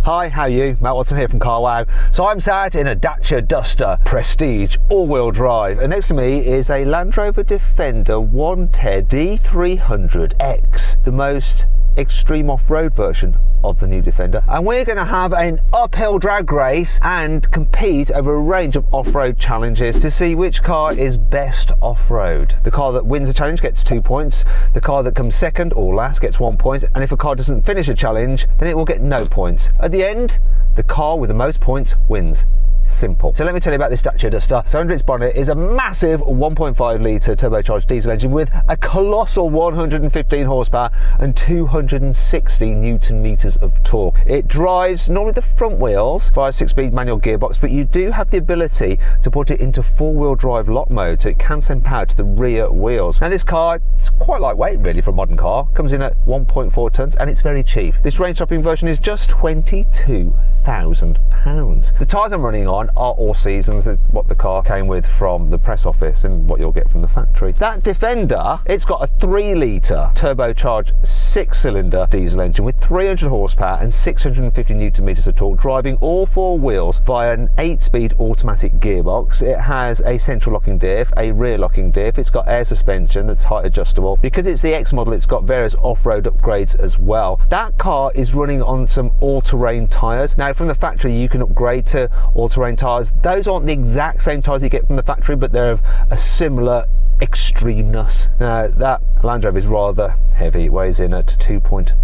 Hi, how are you? Matt Watson here from CarWow. So I'm sat in a Dacia Duster Prestige all-wheel drive, and next to me is a Land Rover Defender 110 D300X, the most extreme off-road version of the new Defender, and we're going to have an uphill drag race and compete over a range of off-road challenges to see which car is best off-road. The car that wins the challenge gets 2 points, the car that comes second or last gets 1 point, and if a car doesn't finish a challenge then it will get no points. At the end, the car with the most points wins. Simple. So let me tell you about this Dacia Duster. So under its bonnet is a massive 1.5 litre turbocharged diesel engine with a colossal 115 horsepower and 260 newton meters of torque. It drives normally the front wheels via a 6-speed manual gearbox, but you do have the ability to put it into 4-wheel drive lock mode, so it can send power to the rear wheels. Now this car, it's quite lightweight really for a modern car, comes in at 1.4 tonnes and it's very cheap. This range topping version is just £22,000. The tyres I'm running on are all seasons, what the car came with from the press office and what you'll get from the factory. That Defender, it's got a 3 litre turbocharged 6-cylinder diesel engine with 300 horsepower and 650 newton meters of torque, driving all 4 wheels via an 8-speed automatic gearbox. It has a central locking diff, a rear locking diff, it's got air suspension that's height adjustable. Because it's the X model, it's got various off-road upgrades as well. That car is running on some all-terrain tyres. Now from the factory you can upgrade to all-terrain tyres. Those aren't the exact same tyres you get from the factory, but they're of a similar extremeness. Now that Land Rover is rather heavy, it weighs in at 2.3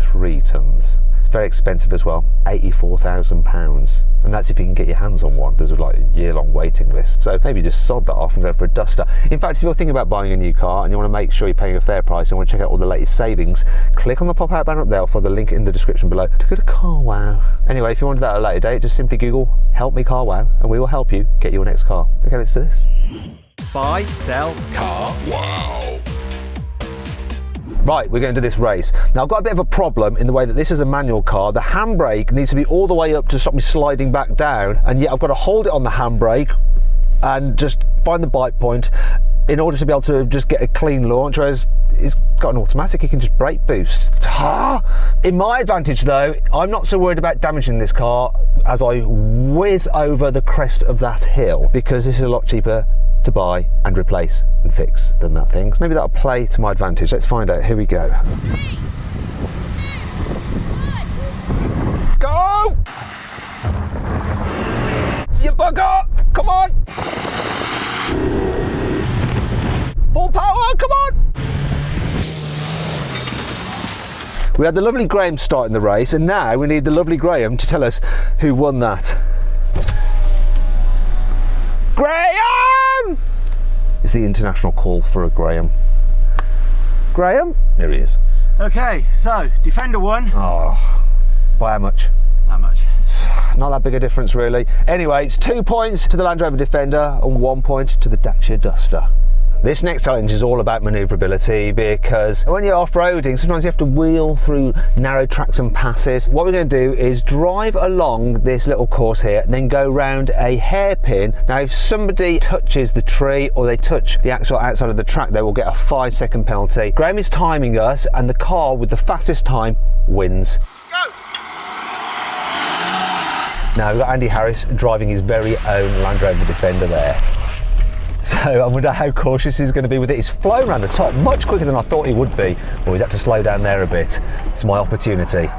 tonnes. It's very expensive as well, £84,000, and that's if you can get your hands on one. There's like a year-long waiting list, so maybe just sod that off and go for a Duster. In fact, if you're thinking about buying a new car and you want to make sure you're paying a fair price and you want to check out all the latest savings, click on the pop-out banner up there or the link in the description below to go to CarWow. Anyway, if you wanted that at a later date, just simply Google "Help me CarWow" and we will help you get your next car. Okay, let's do this. Buy, sell, CarWow. Right, we're going to do this race. Now I've got a bit of a problem in the way that this is a manual car. The handbrake needs to be all the way up to stop me sliding back down, and yet I've got to hold it on the handbrake and just find the bite point in order to be able to just get a clean launch, whereas it's got an automatic, you can just brake boost. In my advantage though, I'm not so worried about damaging this car as I whiz over the crest of that hill, because this is a lot cheaper to buy and replace and fix than that thing. So maybe that'll play to my advantage. Let's find out. Here we go. 3, 2, 1. Go! You bugger! Come on! Full power, come on! We had the lovely Graham starting the race, and now we need the lovely Graham to tell us who won that. Graham! It's the international call for a Graham. Graham? Here he is. Okay, so Defender won. Oh, by how much? How much? Not that big a difference really. Anyway, it's 2 points to the Land Rover Defender and 1 point to the Dacia Duster. This next challenge is all about manoeuvrability, because when you're off-roading, sometimes you have to wheel through narrow tracks and passes. What we're going to do is drive along this little course here and then go round a hairpin. Now if somebody touches the tree or they touch the actual outside of the track, they will get a 5-second penalty. Graham is timing us, and the car with the fastest time wins. Go! Now we've got Andy Harris driving his very own Land Rover Defender there. So I wonder how cautious he's going to be with it. He's flown around the top much quicker than I thought he would be. Well, he's had to slow down there a bit. It's my opportunity.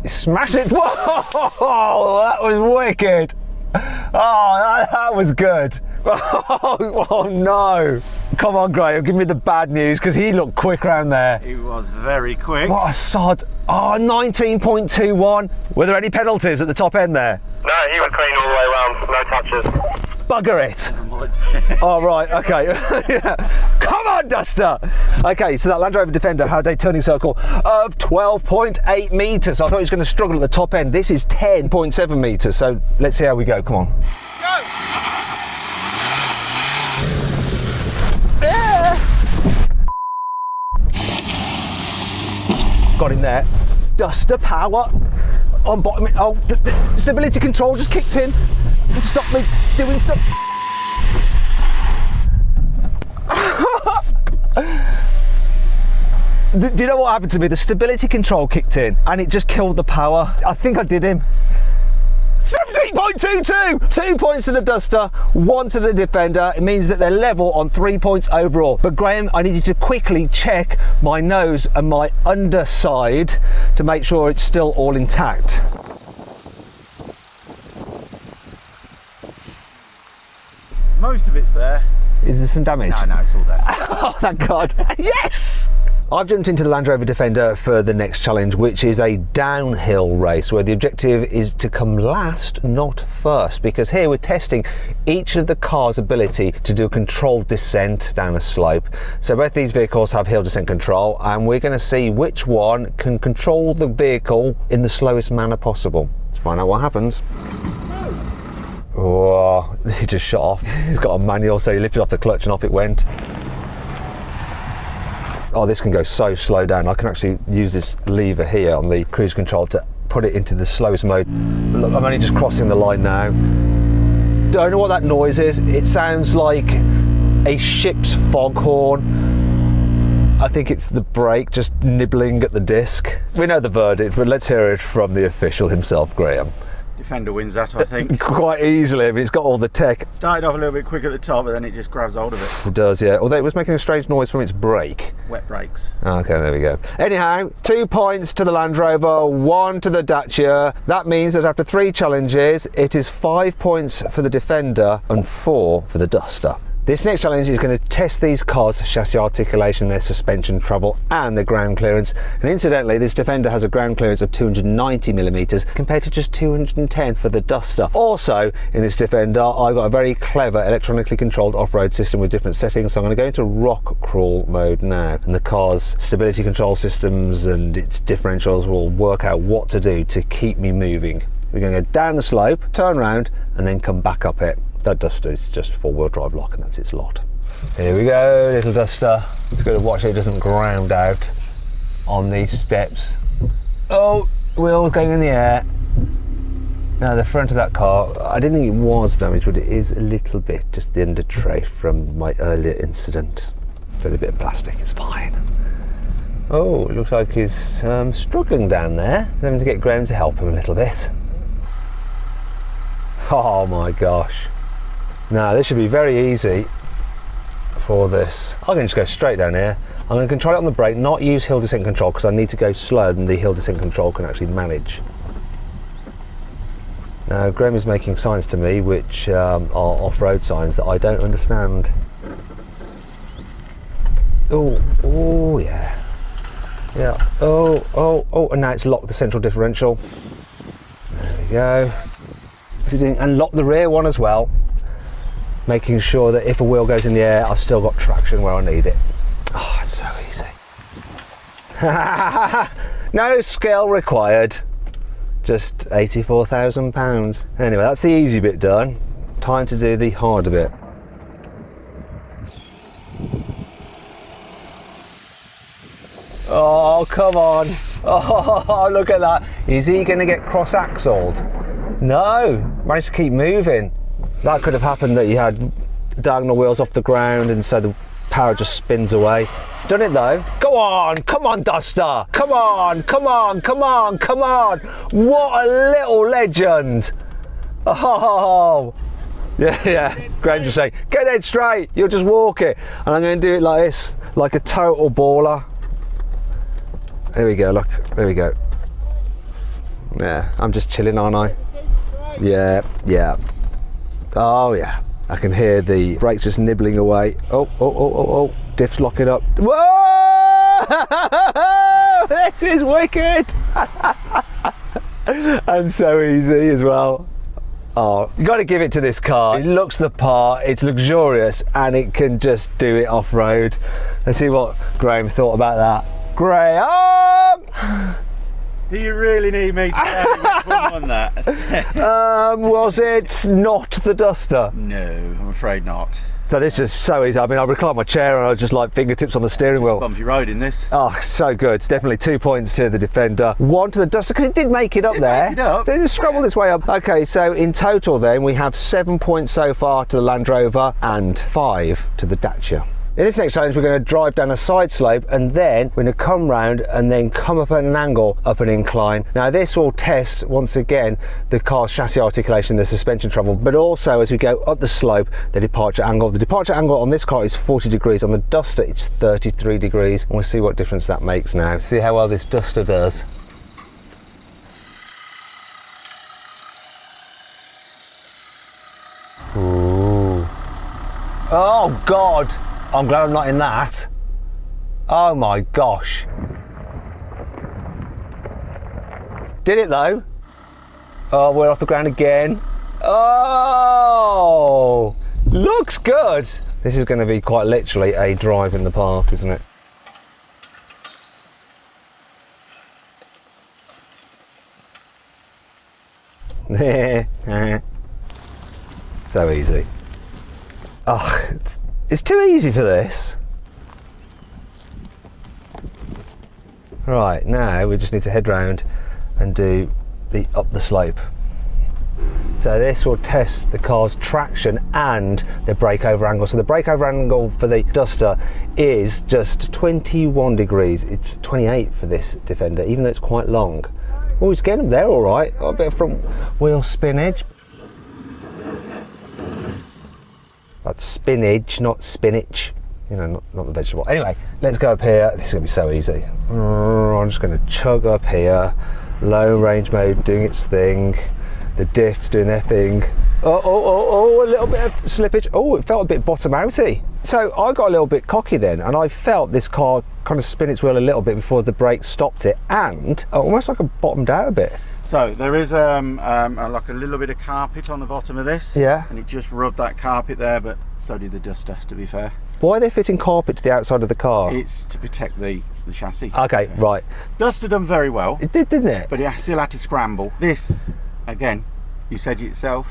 He smashed it. Whoa, that was wicked. Oh, that was good. Oh no. Come on, Graham, give me the bad news, because he looked quick around there. He was very quick. What a sod. Oh, 19.21. Were there any penalties at the top end there? No, he was clean all the way around, no touches. Bugger it. Oh, right, okay. Yeah. Come on, Duster. Okay, so that Land Rover Defender had a turning circle of 12.8 metres. I thought he was going to struggle at the top end. This is 10.7 metres, so let's see how we go. Come on. Go! Yeah. Got him there. Duster power on bottom. Oh, the stability control just kicked in and stopped me doing stuff. Do you know what happened to me? The stability control kicked in and it just killed the power. I think I did him. 17.22! 2 points to the Duster, 1 to the Defender. It means that they're level on 3 points overall. But Graham, I need you to quickly check my nose and my underside to make sure it's still all intact. Most of it's there. Is there some damage? No, it's all there. Oh, thank God. Yes! I've jumped into the Land Rover Defender for the next challenge, which is a downhill race where the objective is to come last, not first, because here we're testing each of the car's ability to do a controlled descent down a slope. So both these vehicles have hill descent control, and we're going to see which one can control the vehicle in the slowest manner possible. Let's find out what happens. Oh, he just shot off. He's got a manual, so he lifted off the clutch and off it went. Oh, this can go so slow down. I can actually use this lever here on the cruise control to put it into the slowest mode. Look, I'm only just crossing the line now. Don't know what that noise is. It sounds like a ship's foghorn. I think it's the brake just nibbling at the disc. We know the verdict, but let's hear it from the official himself, Graham. Defender wins that, I think. Quite easily. I mean, it's got all the tech. Started off a little bit quick at the top, but then it just grabs hold of it. It does, yeah. Although it was making a strange noise from its brake. Wet brakes. Okay, there we go. Anyhow, 2 points to the Land Rover, 1 to the Dacia. That means that after 3 challenges, it is 5 points for the Defender and 4 for the Duster. This next challenge is going to test these cars' chassis articulation, their suspension travel and their ground clearance. And incidentally, this Defender has a ground clearance of 290mm compared to just 210 for the Duster. Also, in this Defender, I've got a very clever electronically controlled off-road system with different settings. So I'm going to go into rock crawl mode now. And the car's stability control systems and its differentials will work out what to do to keep me moving. We're going to go down the slope, turn around, and then come back up it. That Duster is just 4-wheel drive lock, and that's its lot. Here we go, little Duster. It's got to watch it doesn't ground out on these steps. Oh, wheels going in the air. Now the front of that car, I didn't think it was damaged, but it is a little bit, just the under tray from my earlier incident. It's a little bit of plastic, it's fine. Oh, it looks like he's struggling down there. Having to get Graham to help him a little bit. Oh my gosh. Now this should be very easy for this. I can just go straight down here. I'm going to control it on the brake, not use hill descent control because I need to go slower than the hill descent control can actually manage. Now Graham is making signs to me which are off-road signs that I don't understand. Oh yeah. Yeah, oh, and now it's locked the central differential. There we go. And lock the rear one as well, making sure that if a wheel goes in the air, I've still got traction where I need it. Oh, it's so easy. No skill required, just £84,000. Anyway, that's the easy bit done. Time to do the harder bit. Oh, come on. Oh, look at that. Is he going to get cross-axled? No, managed to keep moving. That could have happened that you had diagonal wheels off the ground and so the power just spins away. It's done it though. Go on, come on Duster. Come on, come on, come on, come on. What a little legend. Oh, yeah. Graham just saying, get it straight, you'll just walk it. And I'm going to do it like this, like a total baller. There we go, look, there we go. Yeah, I'm just chilling, aren't I? Yeah. Oh yeah, I can hear the brakes just nibbling away. Oh, diff's locking up. Whoa! This is wicked! And so easy as well. Oh, you got to give it to this car. It looks the part, it's luxurious, and it can just do it off-road. Let's see what Graham thought about that. Graham! Do you really need me to tell you which one won that? Was it not the Duster? No, I'm afraid not. So this is so easy. I mean, I reclined my chair and I was just like fingertips on the steering wheel. Bumpy road in this. Oh, so good. Definitely 2 points to the Defender, 1 to the Duster, because it did make it up there. Make it up. It just scrabbled its way up. Okay, so in total then, we have 7 points so far to the Land Rover and 5 to the Dacia. In this next challenge, we're going to drive down a side slope and then we're going to come round and then come up at an angle up an incline. Now this will test, once again, the car's chassis articulation, the suspension travel, but also as we go up the slope, the departure angle. The departure angle on this car is 40 degrees. On the Duster, it's 33 degrees. And we'll see what difference that makes now. See how well this Duster does. Ooh. Oh God. I'm glad I'm not in that. Oh my gosh. Did it though? Oh, we're off the ground again. Oh, looks good. This is going to be quite literally a drive in the park, isn't it? So easy. Oh, it's too easy for this. Right, now we just need to head round and do the up the slope. So this will test the car's traction and the breakover angle. So the breakover angle for the Duster is just 21 degrees. It's 28 for this Defender, even though it's quite long. Oh, it's getting them there all right. Got a bit of front wheel spin edge. That's spinach, not spinach. You know, not the vegetable. Anyway, let's go up here. This is going to be so easy. I'm just going to chug up here. Low range mode doing its thing. The diffs doing their thing. Oh, a little bit of slippage. Oh, it felt a bit bottom outy. So I got a little bit cocky then, and I felt this car kind of spin its wheel a little bit before the brake stopped it, and almost like it bottomed out a bit. So there is like a little bit of carpet on the bottom of this. Yeah. And it just rubbed that carpet there, but so did the Duster, to be fair. Why are they fitting carpet to the outside of the car? It's to protect the chassis. Okay, right. Duster done very well. It did, didn't it? But it still had to scramble. This, again, you said it yourself,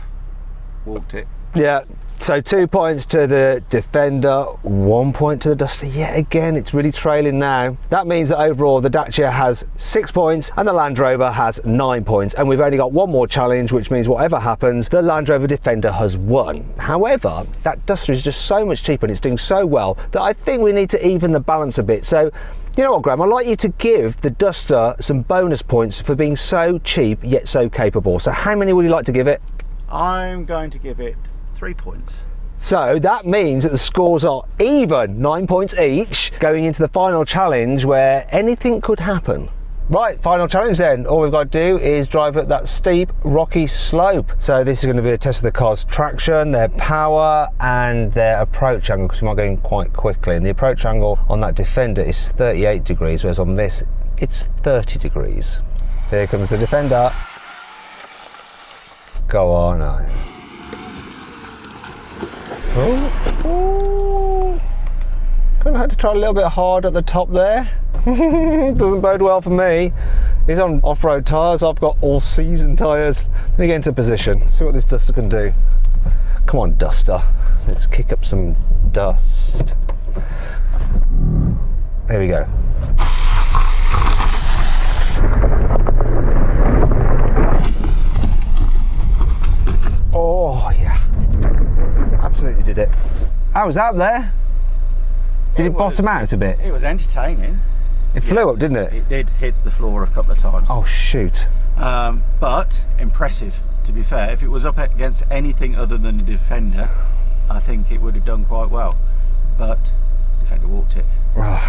walked it. Yeah, so 2 points to the Defender, 1 point to the Duster. Yet again, it's really trailing now. That means that overall the Dacia has 6 points and the Land Rover has 9 points. And we've only got one more challenge, which means whatever happens, the Land Rover Defender has won. However, that Duster is just so much cheaper and it's doing so well that I think we need to even the balance a bit. So, you know what, Graham, I'd like you to give the Duster some bonus points for being so cheap yet so capable. So how many would you like to give it? I'm going to give it 3 points. So that means that the scores are even, 9 points each, going into the final challenge where anything could happen. Right, final challenge then. All we've got to do is drive up that steep, rocky slope. So this is going to be a test of the car's traction, their power, and their approach angle, because we might go in quite quickly. And the approach angle on that Defender is 38 degrees, whereas on this, it's 30 degrees. Here comes the Defender. Go on, now. Oh, gonna have to try a little bit hard at the top there. Doesn't bode well for me. He's on off-road tyres, I've got all-season tyres. Let me get into position, see what this Duster can do. Come on, Duster, let's kick up some dust. There we go. Oh yeah, absolutely did it. How was that there? Did it bottom out a bit? It was entertaining. It flew up, didn't it? It did hit the floor a couple of times. Oh shoot. But impressive, to be fair. If it was up against anything other than a Defender, I think it would have done quite well. But Defender walked it.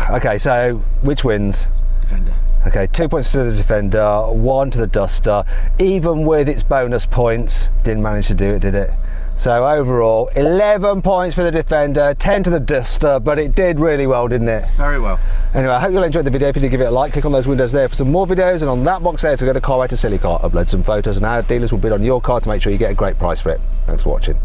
Okay, so which wins? Defender. Okay, 2 points to the Defender, 1 to the Duster. Even with its bonus points, didn't manage to do it, did it? So overall, 11 points for the Defender, 10 to the Duster, but it did really well, didn't it? Very well. Anyway, I hope you'll enjoy the video. If you did, give it a like, click on those windows there for some more videos, and on that box there to go to Carwow to Silly Car, upload some photos, and our dealers will bid on your car to make sure you get a great price for it. Thanks for watching.